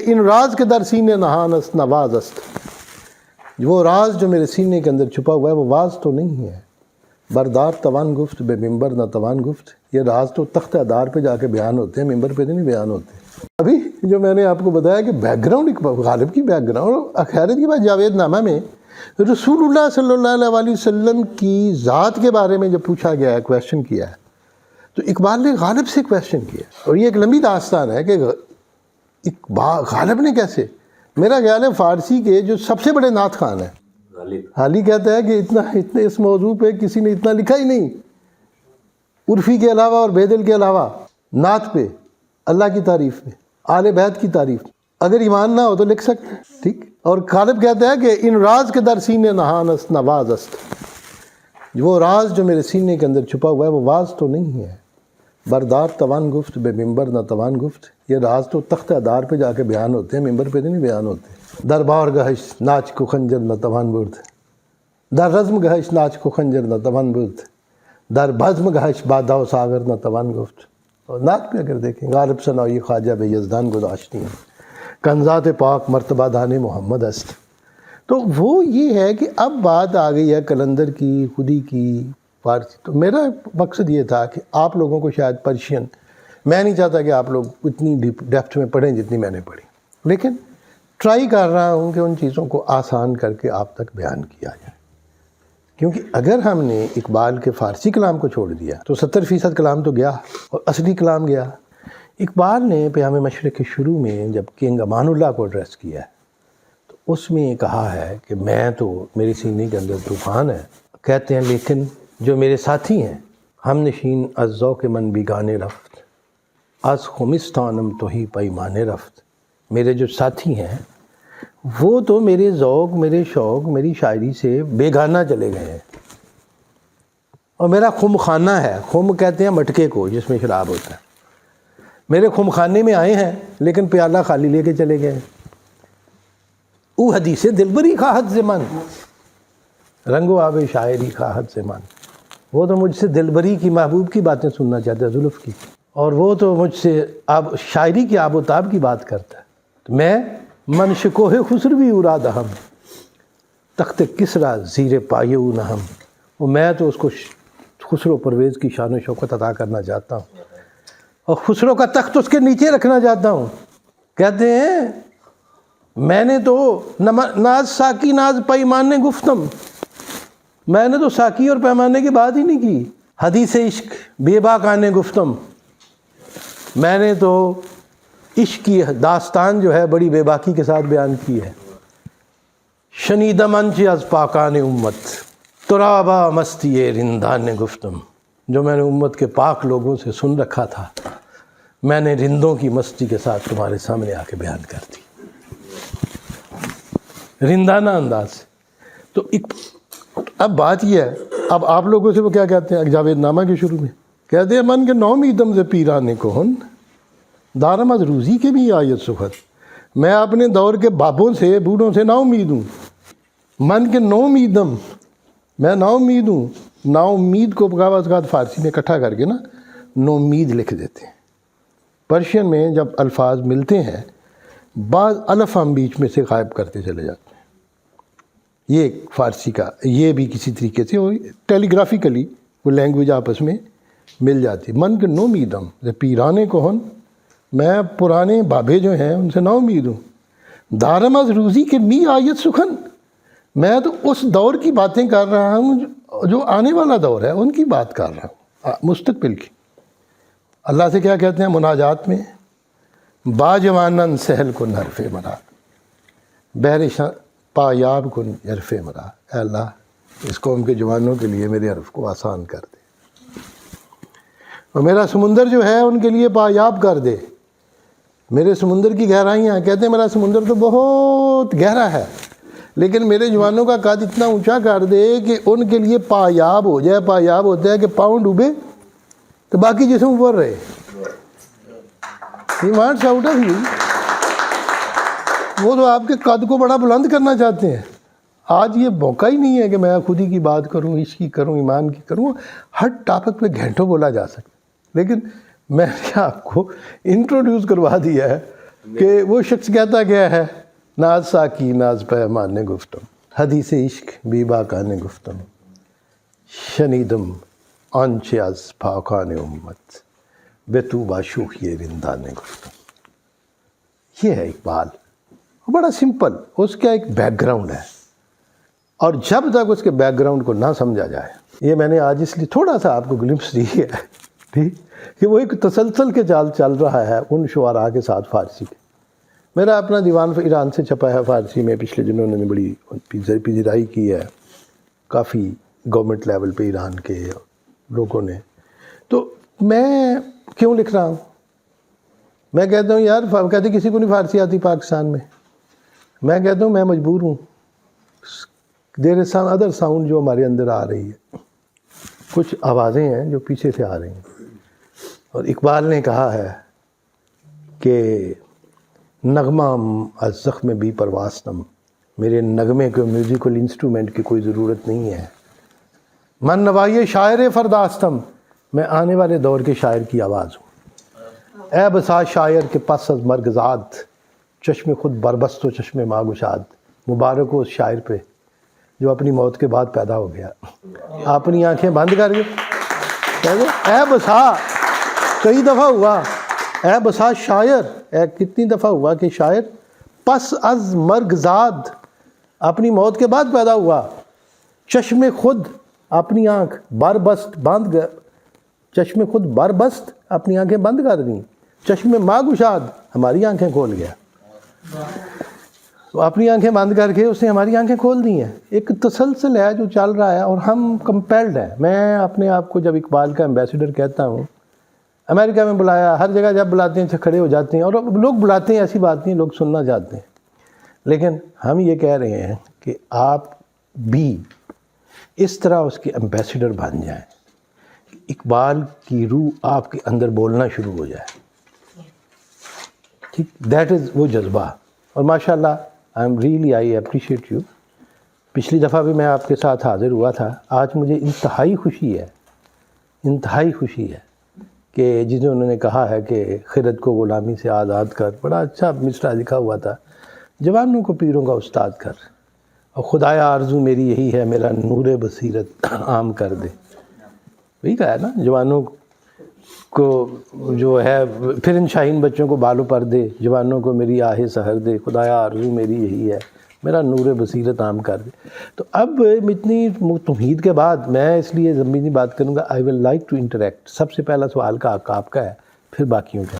ان راز کے در سینے نہان است نواز است، وہ راز جو میرے سینے کے اندر چھپا ہوا ہے وہ واز تو نہیں ہے، بردار توان گفت بے ممبر نہ توان گفت، یہ راز تو تخت دار پہ جا کے بیان ہوتے ہیں، ممبر پہ نہیں بیان ہوتے۔ ابھی جو میں نے آپ کو بتایا کہ بیک گراؤنڈ، غالب کی بیک گراؤنڈ، خیرت کی بات، جاوید نامہ میں رسول اللہ صلی اللہ علیہ وسلم کی ذات کے بارے میں جب پوچھا گیا ہے، کویشچن کیا ہے، تو اقبال نے غالب سے کویشچن کیا، اور یہ ایک لمبی داستان ہے کہ غالب نے کیسے، میرا خیال ہے فارسی کے جو سب سے بڑے نعت خوان ہیں، حالی کہتا ہے کہ اتنے اس موضوع پہ کسی نے اتنا لکھا ہی نہیں، عرفی کے علاوہ اور بیدل کے علاوہ، نعت پہ، اللہ کی تعریف میں، آل بیت کی تعریف، اگر ایمان نہ ہو تو لکھ سکتے ہیں، ٹھیک۔ اور غالب کہتا ہے کہ ان راز کے در سینے نہان است نواز است، وہ راز جو میرے سینے کے اندر چھپا ہوا ہے وہ واز تو نہیں ہے، بردار توان گفت بے ممبر نہ توان گفت، یہ راز تو تخت دار پہ جا کے بیان ہوتے ہیں، ممبر پہ نہیں بیان ہوتے۔ در بار گہش ناچ کو خنجر نہ توان برد، در رزم گہش ناچ کو خنجر نہ توان برد، در بزم گہش بادہ و ساغر نہ توان گفت۔ اور نعت پہ اگر دیکھیں، غالب سنائی خواجہ بے یزدان گداشتی ہیں، کنزات پاک مرتبہ دان محمد است۔ تو وہ یہ ہے کہ اب بات آ گئی ہے کلندر کی، خودی کی، فارسی۔ تو میرا مقصد یہ تھا کہ آپ لوگوں کو شاید پرشین، میں نہیں چاہتا کہ آپ لوگ اتنی ڈیپتھ میں پڑھیں جتنی میں نے پڑھی، لیکن ٹرائی کر رہا ہوں کہ ان چیزوں کو آسان کر کے آپ تک بیان کیا جائے، کیونکہ اگر ہم نے اقبال کے فارسی کلام کو چھوڑ دیا تو 70% کلام تو گیا اور اصلی کلام گیا۔ اقبال نے پیام مشرق کے شروع میں جب کنگ امان اللہ کو ایڈریس کیا ہے تو اس میں کہا ہے کہ میں تو، میری سینے کے اندر طوفان ہے، کہتے ہیں لیکن جو میرے ساتھی ہیں، ہم نشین از ذوق من بیگانے رفت، از خمستانم تو ہی پیمانے رفت، میرے جو ساتھی ہیں وہ تو میرے ذوق، میرے شوق، میری شاعری سے بیگانہ چلے گئے ہیں، اور میرا خم خانہ ہے، خم کہتے ہیں مٹکے کو جس میں شراب ہوتا ہے، میرے خم خانے میں آئے ہیں لیکن پیالہ خالی لے کے چلے گئے۔ او حدیث دلبری خواہد زمان، رنگ و آب شاعری خواہد زمان، وہ تو مجھ سے دلبری کی، محبوب کی باتیں سننا چاہتا ہے، زلف کی، اور وہ تو مجھ سے شاعری کی آب و تاب کی بات کرتا ہے۔ تو میں من شکوہ خسروی اراد ہم، تخت کسرا زیر پایہ نہم، وہ میں تو اس کو خسرو پرویز کی شان و شوکت عطا کرنا چاہتا ہوں، اور خسرو کا تخت اس کے نیچے رکھنا چاہتا ہوں۔ کہتے ہیں میں نے تو ناز ساکی ناز پیمانے گفتم، میں نے تو ساکی اور پیمانے کی بات ہی نہیں کی، حدیث عشق بے باکانے گفتم، میں نے تو عشق کی داستان جو ہے بڑی بے باکی کے ساتھ بیان کی ہے۔ شنیدہ منچ از پاکان امت ترابا مستی رندان گفتم، جو میں نے امت کے پاک لوگوں سے سن رکھا تھا، میں نے رندوں کی مستی کے ساتھ تمہارے سامنے آ کے بیان کر دی، رندانہ انداز۔ تو اب بات یہ ہے، اب آپ لوگوں سے وہ کیا کہتے ہیں جاوید نامہ کے شروع میں کہتے ہیں من کے نو میدم سے پیرانے کو ہن دارم از روزی کے بھی آیت سخن، میں اپنے دور کے بابوں سے، بوڑھوں سے نا امید ہوں، من کے نو میدم، میں نا امید ہوں، نا امید کو بعض اوقات فارسی میں اکٹھا کر کے نا نو امید لکھ دیتے ہیں۔ پرشین میں جب الفاظ ملتے ہیں بعض الف ہم بیچ میں سے غائب کرتے چلے جاتے ہیں، یہ فارسی کا، یہ بھی کسی طریقے سے ٹیلی گرافیکلی وہ لینگویج آپس میں مل جاتی۔ من کے نو میدم پیرانے کو ہن، میں پرانے بابے جو ہیں ان سے نا امید ہوں، دارم از روزی کے می آیت سخن، میں تو اس دور کی باتیں کر رہا ہوں جو آنے والا دور ہے، ان کی بات کر رہا ہوں، مستقبل کی۔ اللہ سے کیا کہتے ہیں مناجات میں، باجوانن سہل کن حرف مراد، بہر پایاب کن حرف مراد، اے اللہ اس قوم کے جوانوں کے لیے میرے حرف کو آسان کر دے، اور میرا سمندر جو ہے ان کے لیے پایاب کر دے، میرے سمندر کی گہرائیاں، کہتے ہیں میرا سمندر تو بہت گہرا ہے لیکن میرے جوانوں کا قد اتنا اونچا کر دے کہ ان کے لیے پایاب ہو جائے۔ پایاب ہوتا ہے کہ پاؤں ڈوبے تو باقی جسم اوپر رہے۔ He wants out of you، وہ تو آپ کے قد کو بڑا بلند کرنا چاہتے ہیں۔ آج یہ موقع ہی نہیں ہے کہ میں خودی کی بات کروں، عشق کی کروں، ایمان کی کروں، ہر ٹاپک پہ گھنٹوں بولا جا سکتا، لیکن میں نے آپ کو انٹروڈیوس کروا دیا ہے کہ وہ شخص کہتا گیا ہے ناز ساکی ناز پیمان گفتم حدیث عشق بی باکان گفتم شنیدم آنچه از پاکان امت به تو با شوخی رندان گفتم. یہ ہے اقبال، بڑا سمپل، اس کا ایک بیک گراؤنڈ ہے، اور جب تک اس کے بیک گراؤنڈ کو نہ سمجھا جائے، یہ میں نے آج اس لیے تھوڑا سا آپ کو گلمپس دی ہے ٹھیک کہ وہ ایک تسلسل کے چل رہا ہے ان شعراء کے ساتھ فارسی کے. میرا اپنا دیوان ایران سے چھپا ہے فارسی میں، پچھلے دنوں نے بڑی پذیرائی کی ہے کافی گورنمنٹ لیول پہ ایران کے لوگوں نے. تو میں کیوں لکھ رہا ہوں؟ میں کہتا ہوں یار، کہتے کسی کو نہیں فارسی آتی پاکستان میں. میں کہتا ہوں میں مجبور ہوں. دیر از سم ادر ساؤنڈ جو ہمارے اندر آ رہی ہے، کچھ آوازیں ہیں جو پیچھے سے آ رہی ہیں. اور اقبال نے کہا ہے کہ نغمام از زخم بی پرواسنم، میرے نغمے کو میوزیکل انسٹرومنٹ کی کوئی ضرورت نہیں ہے. من نوائی شاعر فرداستم، میں آنے والے دور کے شاعر کی آواز ہوں. اے بسا شاعر کے پس از مرگ زاد، چشم خود بربست و چشم ما گشاد. مبارک ہو اس شاعر پہ جو اپنی موت کے بعد پیدا ہو گیا، اپنی آنکھیں بند کر کے. اے بسا کئی دفعہ ہوا، اے بسا شاعر، اے کتنی دفعہ ہوا کہ شاعر پس از مرگ زاد، اپنی موت کے بعد پیدا ہوا. چشم خود، اپنی آنکھ بربست، بند، چشم خود بربست، اپنی آنکھیں بند کر دیں. چشم ما گشاد، ہماری آنکھیں کھول گیا. تو اپنی آنکھیں بند کر کے اس نے ہماری آنکھیں کھول دی ہیں. ایک تسلسل ہے جو چل رہا ہے اور ہم کمپیلڈ ہیں. میں اپنے آپ کو جب اقبال کا ایمبیسیڈر کہتا ہوں، امریکہ میں بلایا، ہر جگہ جب بلاتے ہیں کھڑے ہو جاتے ہیں، اور لوگ بلاتے ہیں، ایسی بات نہیں، لوگ سننا چاہتے ہیں. لیکن ہم یہ کہہ رہے ہیں کہ آپ بھی اس طرح اس کے ایمبیسیڈر بن جائیں، اقبال کی روح آپ کے اندر بولنا شروع ہو جائے. ٹھیک، دیٹ از وہ جذبہ. اور ماشاء اللہ آئی اپریشیٹ یو. پچھلی دفعہ بھی میں آپ کے ساتھ حاضر ہوا تھا. آج مجھے انتہائی خوشی ہے کہ جنہوں نے کہا ہے کہ خرد کو غلامی سے آزاد کر، بڑا اچھا مصرع لکھا ہوا تھا، جوانوں کو پیروں کا استاد کر، اور خدایا آرزو میری یہی ہے میرا نور بصیرت عام کر دے. وہی کہا ہے نا، جوانوں کو جو ہے پھر ان شاہین بچوں کو بالوں پر دے، جوانوں کو میری آہ سحر دے، خدایا آرزو میری یہی ہے میرا نور بصیرت عام کر دے. تو اب اتنی تمہید کے بعد میں اس لیے ضمنی بات کروں گا. آئی ول لائک ٹو انٹریکٹ. سب سے پہلا سوال کا حق آپ کا ہے، پھر باقیوں کا.